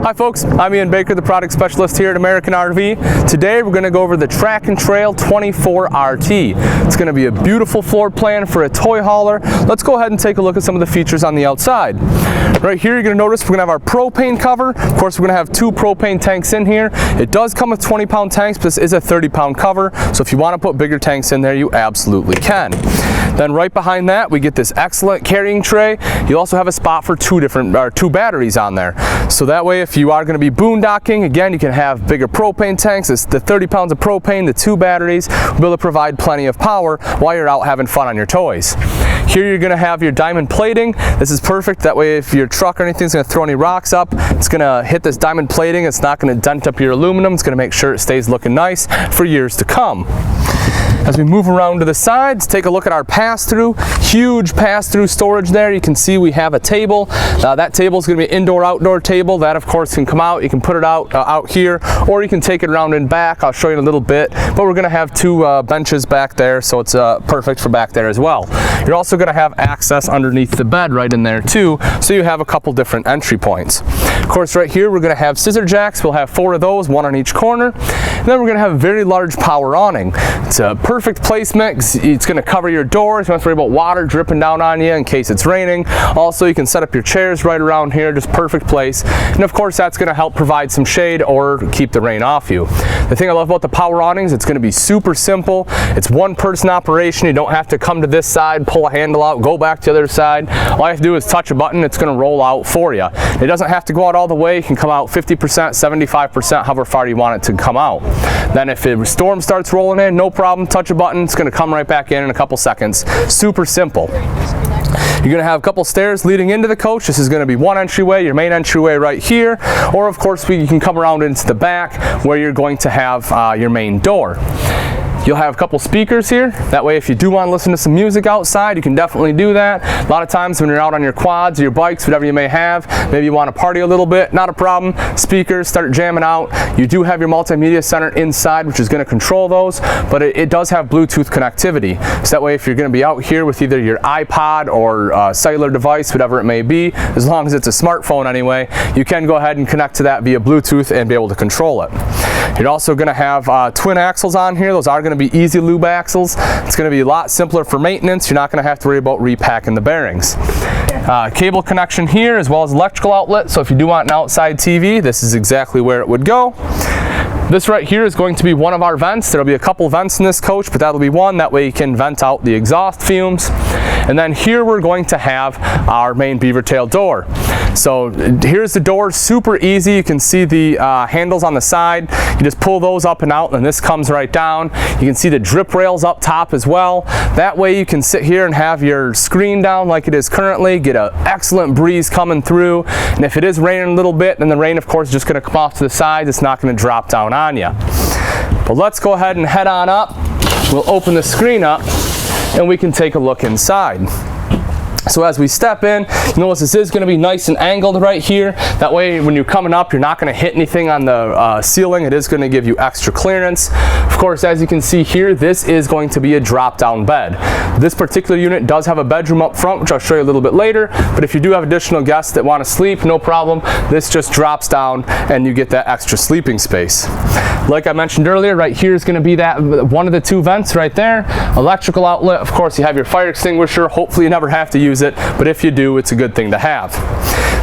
Hi folks, I'm Ian Baker, the product specialist here at American RV. Today we're going to go over the Track and Trail 24RT. It's going to be a beautiful floor plan for a toy hauler. Let's go ahead and take a look at some of the features on the outside. Right here you're going to notice we're going to have our propane cover. Of course we're going to have 2 propane tanks in here. It does come with 20-pound tanks, but this is a 30-pound cover, so if you want to put bigger tanks in there, you absolutely can. Then right behind that we get this excellent carrying tray. You also have a spot for 2 batteries on there. So that way if you are going to be boondocking, again, you can have bigger propane tanks. It's the 30 pounds of propane, the 2 batteries will be able to provide plenty of power while you're out having fun on your toys. Here you're going to have your diamond plating. This is perfect. That way if your truck or anything is going to throw any rocks up, it's going to hit this diamond plating. It's not going to dent up your aluminum. It's going to make sure it stays looking nice for years to come. As we move around to the sides, take a look at our pass-through. Huge pass-through storage there. You can see we have a table. That table is going to be an indoor-outdoor table. That, of course, can come out. You can put it out here, or you can take it around and back. I'll show you in a little bit. But we're going to have 2 benches back there, so it's perfect for back there as well. You're also going to have access underneath the bed right in there, too, so you have a couple different entry points. Of course, right here, we're going to have scissor jacks. We'll have 4 of those, 1 on each corner. And then we're going to have a very large power awning. It's a perfect placement. It's going to cover your doors. You don't have to worry about water dripping down on you in case it's raining. Also, you can set up your chairs right around here, just perfect place. And of course, that's going to help provide some shade or keep the rain off you. The thing I love about the power awnings, it's going to be super simple. It's one-person operation. You don't have to come to this side, pull a handle out, go back to the other side. All you have to do is touch a button. It's going to roll out for you. It doesn't have to go out all the way. It can come out 50%, 75%, however far you want it to come out. Then if a storm starts rolling in, no problem, touch a button, it's going to come right back in a couple seconds. Super simple. You're going to have a couple stairs leading into the coach. This is going to be one entryway, your main entryway right here, or of course you can come around into the back where you're going to have your main door. You'll have a couple speakers here. That way if you do want to listen to some music outside, you can definitely do that. A lot of times when you're out on your quads or your bikes, whatever you may have, maybe you want to party a little bit, not a problem. Speakers, start jamming out. You do have your Multimedia Center inside, which is going to control those, but it does have Bluetooth connectivity. So that way if you're going to be out here with either your iPod or cellular device, whatever it may be, as long as it's a smartphone anyway, you can go ahead and connect to that via Bluetooth and be able to control it. You're also going to have twin axles on here. Those are going to be easy lube axles. It's going to be a lot simpler for maintenance. You're not going to have to worry about repacking the bearings. Cable connection here as well as electrical outlet, so if you do want an outside TV, this is exactly where it would go. This right here is going to be one of our vents. There'll be a couple vents in this coach, but that'll be one. That way you can vent out the exhaust fumes. And then here we're going to have our main beaver tail door. So here's the door, super easy. You can see the handles on the side. You just pull those up and out and this comes right down. You can see the drip rails up top as well. That way you can sit here and have your screen down like it is currently, get an excellent breeze coming through. And if it is raining a little bit, then the rain of course is just going to come off to the sides. It's not going to drop down on you. But let's go ahead and head on up. We'll open the screen up and we can take a look inside. So as we step in, you notice this is going to be nice and angled right here. That way when you're coming up, you're not going to hit anything on the ceiling. It is going to give you extra clearance. Of course, as you can see here, this is going to be a drop-down bed. This particular unit does have a bedroom up front, which I'll show you a little bit later. But if you do have additional guests that want to sleep, no problem. This just drops down and you get that extra sleeping space. Like I mentioned earlier, right here is going to be that one of the 2 vents right there. Electrical outlet. Of course, you have your fire extinguisher. Hopefully you never have to use it, but if you do, it's a good thing to have.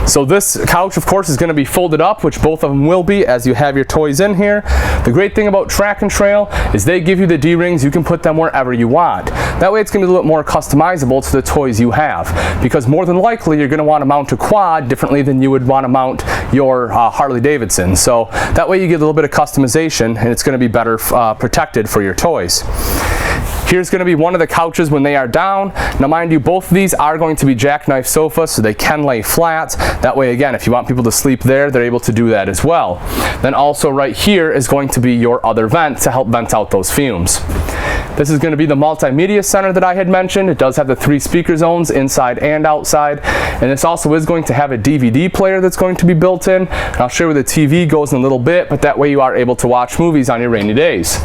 So this couch, of course, is going to be folded up, which both of them will be as you have your toys in here. The great thing about Track and Trail is they give you the D-rings. You can put them wherever you want. That way it's going to be a little bit more customizable to the toys you have, because more than likely you're going to want to mount a quad differently than you would want to mount your Harley Davidson. So that way you get a little bit of customization and it's going to be better protected for your toys. Here's going to be one of the couches when they are down. Now mind you, both of these are going to be Jackknife Sofa, so they can lay flat. That way again, if you want people to sleep there, they're able to do that as well. Then also right here is going to be your other vent to help vent out those fumes. This is going to be the Multimedia Center that I had mentioned. It does have the 3 speaker zones inside and outside. And this also is going to have a DVD player that's going to be built in. And I'll show you where the TV goes in a little bit, but that way you are able to watch movies on your rainy days.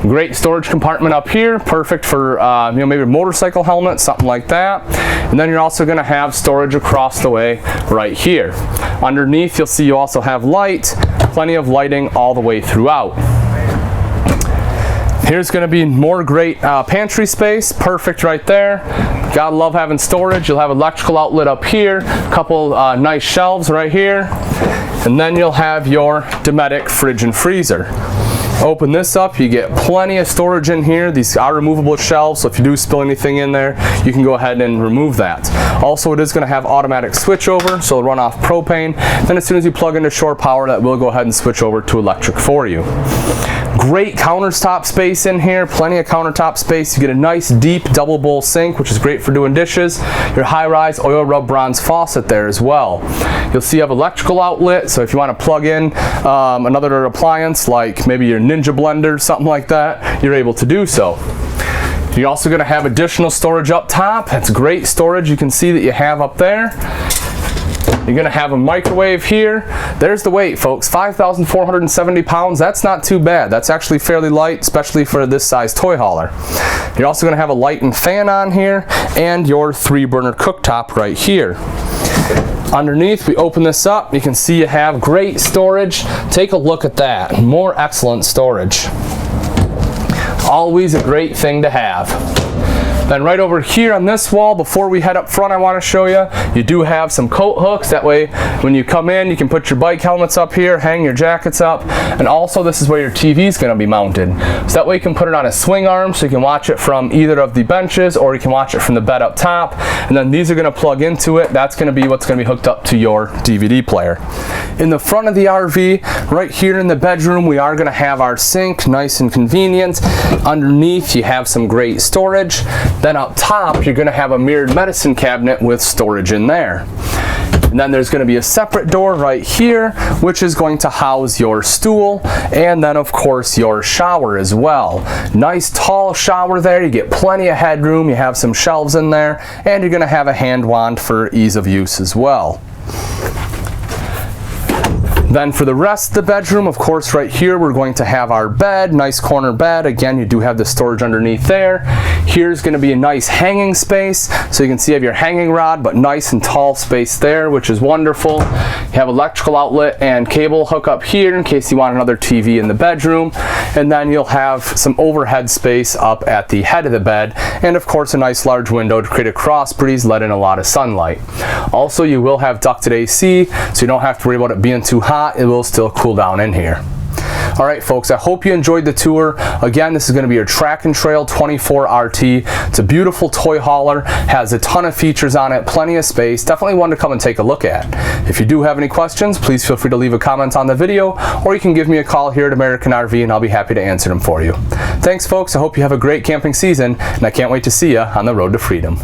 Great storage compartment up here, perfect for maybe a motorcycle helmet, something like that. And then you're also going to have storage across the way right here. Underneath you'll see you also have light, plenty of lighting all the way throughout. Here's going to be more great pantry space, perfect right there. Gotta love having storage. You'll have electrical outlet up here, a couple nice shelves right here, and then you'll have your Dometic fridge and freezer. Open this up, you get plenty of storage in here. These are removable shelves, so if you do spill anything in there, you can go ahead and remove that. Also, it is going to have automatic switchover, so it'll run off propane. Then as soon as you plug into shore power, that will go ahead and switch over to electric for you. Great countertop space in here, plenty of countertop space. You get a nice deep double bowl sink, which is great for doing dishes. Your high-rise oil rub bronze faucet there as well. You'll see you have electrical outlet, so if you want to plug in another appliance like maybe your Ninja blender, something like that, you're able to do so. You're also going to have additional storage up top. That's great storage you can see that you have up there. You're going to have a microwave here. There's the weight, folks, 5,470 pounds. That's not too bad. That's actually fairly light, especially for this size toy hauler. You're also going to have a light and fan on here, and your 3-burner cooktop right here. Underneath, we open this up, you can see you have great storage. Take a look at that, more excellent storage. Always a great thing to have. Then right over here on this wall, before we head up front, I want to show you, you do have some coat hooks. That way, when you come in, you can put your bike helmets up here, hang your jackets up, and also this is where your TV is going to be mounted. So that way you can put it on a swing arm, so you can watch it from either of the benches, or you can watch it from the bed up top. And then these are going to plug into it. That's going to be what's going to be hooked up to your DVD player. In the front of the RV, right here in the bedroom, we are going to have our sink, nice and convenient. Underneath, you have some great storage. Then up top, you're going to have a mirrored medicine cabinet with storage in there. And then there's going to be a separate door right here, which is going to house your stool, and then of course your shower as well. Nice tall shower there, you get plenty of headroom, you have some shelves in there, and you're going to have a hand wand for ease of use as well. Then for the rest of the bedroom, of course, right here, we're going to have our bed, nice corner bed. Again, you do have the storage underneath there. Here's going to be a nice hanging space. So you can see you have your hanging rod, but nice and tall space there, which is wonderful. You have electrical outlet and cable hookup here in case you want another TV in the bedroom. And then you'll have some overhead space up at the head of the bed. And of course, a nice large window to create a cross breeze, let in a lot of sunlight. Also, you will have ducted AC, so you don't have to worry about it being too hot. It will still cool down in here. Alright folks, I hope you enjoyed the tour. Again, this is going to be your Track and Trail 24 RT. It's a beautiful toy hauler, has a ton of features on it, plenty of space. Definitely one to come and take a look at. If you do have any questions, please feel free to leave a comment on the video, or you can give me a call here at American RV and I'll be happy to answer them for you. Thanks folks, I hope you have a great camping season, and I can't wait to see you on the road to freedom.